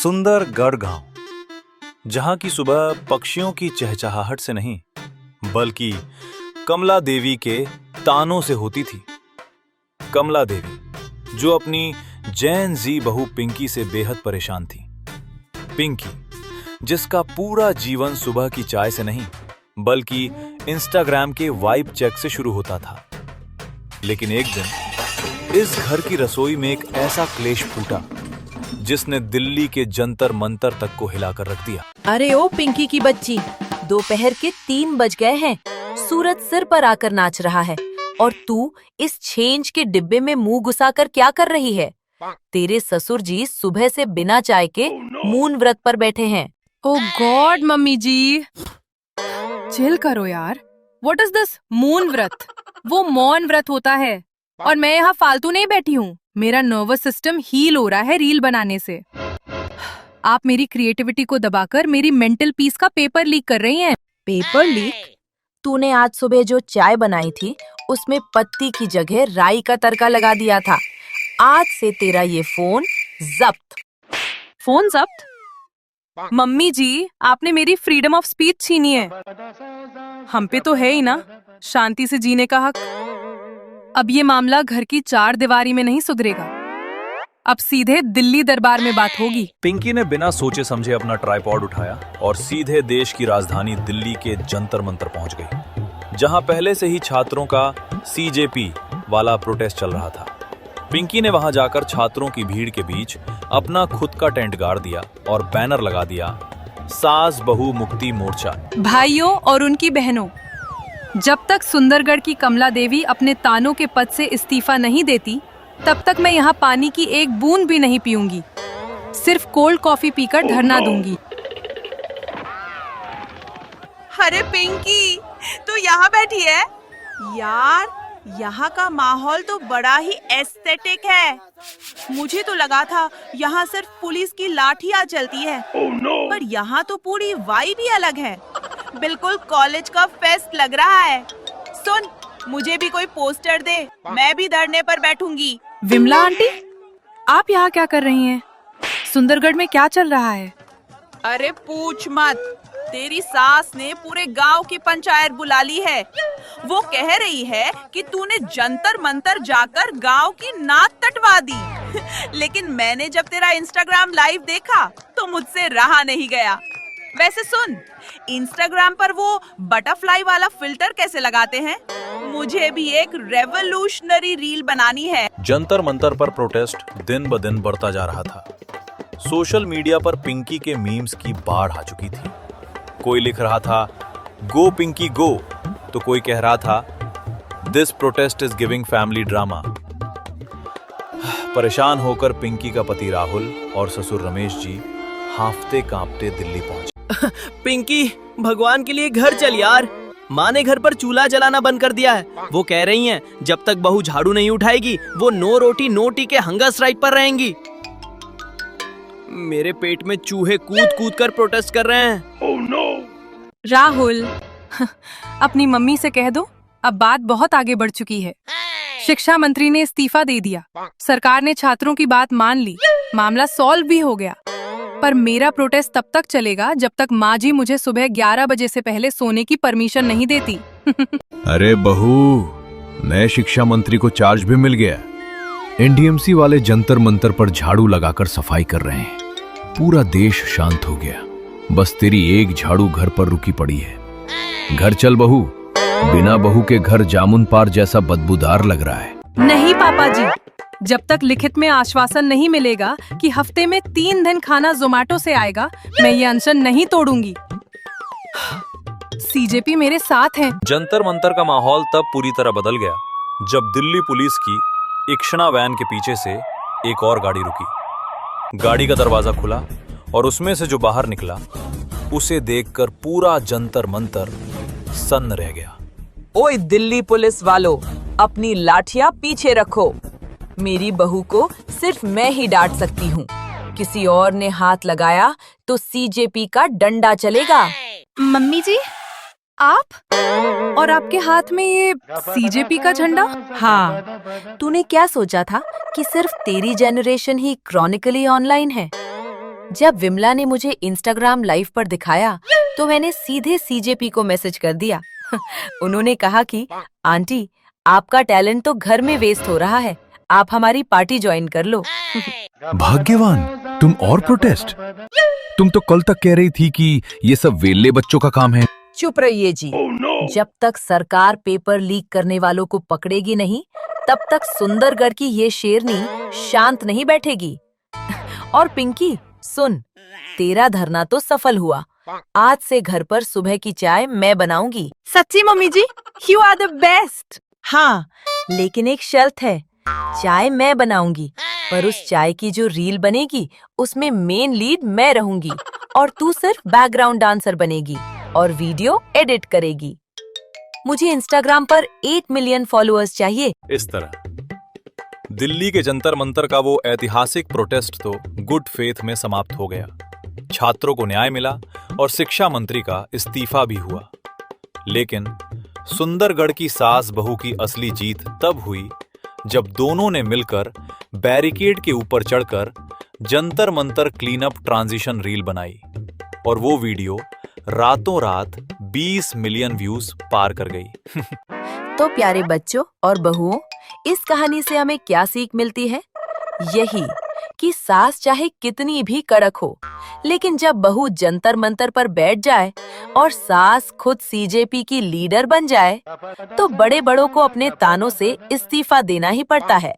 सुंदर गढ़ गांव, जहां की सुबह पक्षियों की चहचहाहट से नहीं बल्कि कमला देवी के तानों से होती थी। कमला देवी जो अपनी जैन जी बहू पिंकी से बेहद परेशान थी। पिंकी जिसका पूरा जीवन सुबह की चाय से नहीं बल्कि इंस्टाग्राम के वाइब चेक से शुरू होता था। लेकिन एक दिन इस घर की रसोई में एक ऐसा क्लेश फूटा जिसने दिल्ली के जंतर मंतर तक को हिलाकर रख दिया। अरे ओ पिंकी की बच्ची, दोपहर के 3 बज गए हैं। सूरज सिर पर आकर नाच रहा है और तू इस छेंज के डिब्बे में मुंह घुसाकर क्या कर रही है? तेरे ससुर जी सुबह से बिना चाय के मौन व्रत पर बैठे हैं। ओह गॉड मम्मी जी, चिल करो यार। व्हाट इज दिस मौन व्रत? वो मौन व्रत होता है और मैं यहाँ फालतू नहीं बैठी हूँ। मेरा नर्वस सिस्टम हील हो रहा है रील बनाने से। आप मेरी क्रिएटिविटी को दबाकर मेरी मेंटल पीस का पेपर लीक कर रही हैं। Paper leak? तूने आज सुबह जो चाय बनाई थी उसमें पत्ती की जगह राई का तड़का लगा दिया था। आज से तेरा ये फोन जब्त। फोन जब्त? मम्मी जी, आपने मेरी फ्रीडम ऑफ स्पीच छीनी है। हम पे तो है ही ना शांति से जीने का हक। अब ये मामला घर की 4 दीवारी में नहीं सुधरेगा। अब सीधे दिल्ली दरबार में बात होगी। पिंकी ने बिना सोचे समझे अपना ट्राइपॉड उठाया और सीधे देश की राजधानी दिल्ली के जंतर मंतर पहुंच गई, जहां पहले से ही छात्रों का सीजेपी वाला प्रोटेस्ट चल रहा था। पिंकी ने वहां जाकर छात्रों की भीड़ के बीच अपना खुद का टेंट गाड़ दिया और बैनर लगा दिया, सास बहू मुक्ति मोर्चा। भाइयों और उनकी बहनों, जब तक सुंदरगढ़ की कमला देवी अपने तानों के पद से इस्तीफा नहीं देती तब तक मैं यहाँ पानी की एक बूंद भी नहीं पीऊंगी। सिर्फ कोल्ड कॉफी पीकर धरना दूंगी। अरे पिंकी, तू यहाँ बैठी है? यार, यहाँ का माहौल तो बड़ा ही एस्थेटिक है। मुझे तो लगा था यहाँ सिर्फ पुलिस की लाठियाँ चलती है। पर यहाँ तो पूरी वाइब ही अलग है। बिल्कुल कॉलेज का फेस्ट लग रहा है। सुन, मुझे भी कोई पोस्टर दे, मैं भी धरने पर बैठूंगी। विमला आंटी, आप यहाँ क्या कर रही हैं? सुंदरगढ़ में क्या चल रहा है? अरे पूछ मत, तेरी सास ने पूरे गांव की पंचायत बुला ली है। वो कह रही है कि तूने जंतर मंतर जाकर गांव की नाक कटवा दी। लेकिन मैंने जब तेरा इंस्टाग्राम लाइव देखा तो मुझसे रहा नहीं गया। वैसे सुन, इंस्टाग्राम पर वो बटरफ्लाई वाला फिल्टर कैसे लगाते हैं? मुझे भी एक रेवोल्यूशनरी रील बनानी है। जंतर मंतर पर प्रोटेस्ट दिन ब दिन बढ़ता जा रहा था। सोशल मीडिया पर पिंकी के मीम्स की बाढ़ आ चुकी थी। कोई लिख रहा था गो पिंकी गो, तो कोई कह रहा था this protest is giving family drama. परेशान होकर पिंकी का पति राहुल और ससुर रमेश जी हांफते कांपते दिल्ली पहुंचे। पिंकी, भगवान के लिए घर चल यार। माँ ने घर पर चूल्हा जलाना बंद कर दिया है। वो कह रही हैं जब तक बहू झाड़ू नहीं उठाएगी वो नो रोटी नो टी के हंगर स्ट्राइक पर रहेंगी। मेरे पेट में चूहे कूद कूद कर प्रोटेस्ट कर रहे हैं। oh, no. राहुल, अपनी मम्मी से कह दो, अब बात बहुत आगे बढ़ चुकी है। शिक्षा मंत्री ने इस्तीफा दे दिया, सरकार ने छात्रों की बात मान ली, मामला सॉल्व भी हो गया। पर मेरा प्रोटेस्ट तब तक चलेगा जब तक माँ जी मुझे सुबह 11 बजे से पहले सोने की परमिशन नहीं देती। अरे बहू, नए शिक्षा मंत्री को चार्ज भी मिल गया। एनडीएमसी वाले जंतर मंतर पर झाड़ू लगाकर सफाई कर रहे हैं। पूरा देश शांत हो गया। बस तेरी एक झाड़ू घर पर रुकी पड़ी है। घर चल बहू, बिना बहू के घर जामुन पार जैसा बदबूदार लग रहा है। नहीं पापा जी, जब तक लिखित में आश्वासन नहीं मिलेगा कि हफ्ते में 3 दिन खाना जोमेटो से आएगा, मैं ये अनशन नहीं तोड़ूंगी। सीजेपी मेरे साथ हैं। जंतर मंतर का माहौल तब पूरी तरह बदल गया जब दिल्ली पुलिस की इक्ष्णा वैन के पीछे से एक और गाड़ी रुकी। गाड़ी का दरवाजा खुला और उसमें से जो बाहर निकला उसे देखकर पूरा जंतर मंतर सन्न रह गया। ओए दिल्ली पुलिस वालों, अपनी लाठियां पीछे रखो। मेरी बहू को सिर्फ मैं ही डांट सकती हूँ। किसी और ने हाथ लगाया तो सीजेपी का डंडा चलेगा। मम्मी जी, आप और आपके हाथ में ये सीजेपी का झंडा? हाँ, तूने क्या सोचा था कि सिर्फ तेरी जनरेशन ही क्रॉनिकली ऑनलाइन है? जब विमला ने मुझे इंस्टाग्राम लाइव पर दिखाया तो मैंने सीधे सीजेपी को मैसेज कर दिया। उन्होंने कहा कि आंटी, आपका टैलेंट तो घर में वेस्ट हो रहा है, आप हमारी पार्टी ज्वाइन कर लो। भाग्यवान तुम, और प्रोटेस्ट? तुम तो कल तक कह रही थी कि ये सब वेल्ले बच्चों का काम है। चुप रहिए जी। जब तक सरकार पेपर लीक करने वालों को पकड़ेगी नहीं, तब तक सुंदरगढ़ की ये शेरनी शांत नहीं बैठेगी। और पिंकी सुन, तेरा धरना तो सफल हुआ। आज से घर पर सुबह की चाय मैं बनाऊंगी। सच्ची mummy ji, you are the best. हाँ, लेकिन एक शर्त है, चाय मैं बनाऊंगी, पर उस चाय की जो रील बनेगी उसमें मेन लीड मैं रहूंगी और तू सिर्फ बैकग्राउंड डांसर बनेगी और वीडियो एडिट करेगी। मुझे इंस्टाग्राम पर 8 मिलियन फॉलोअर्स चाहिए। इस तरह दिल्ली के जंतर मंतर का वो ऐतिहासिक प्रोटेस्ट तो गुड फेथ में समाप्त हो गया। छात्रों को न्याय मिला और शिक्षा मंत्री का इस्तीफा भी हुआ। लेकिन सुंदरगढ़ की सास बहू की असली जीत तब हुई जब दोनों ने मिलकर बैरिकेड के ऊपर चढ़कर Jantar Mantar clean up transition reel बनाई और वो वीडियो रातों रात 20 मिलियन व्यूज पार कर गई। तो प्यारे बच्चों और बहुओं, इस कहानी से हमें क्या सीख मिलती है? यही कि सास चाहे कितनी भी कड़क हो, लेकिन जब बहू जंतर मंतर पर बैठ जाए और सास खुद सीजेपी की लीडर बन जाए, तो बड़े बड़ों को अपने तानों से इस्तीफा देना ही पड़ता है।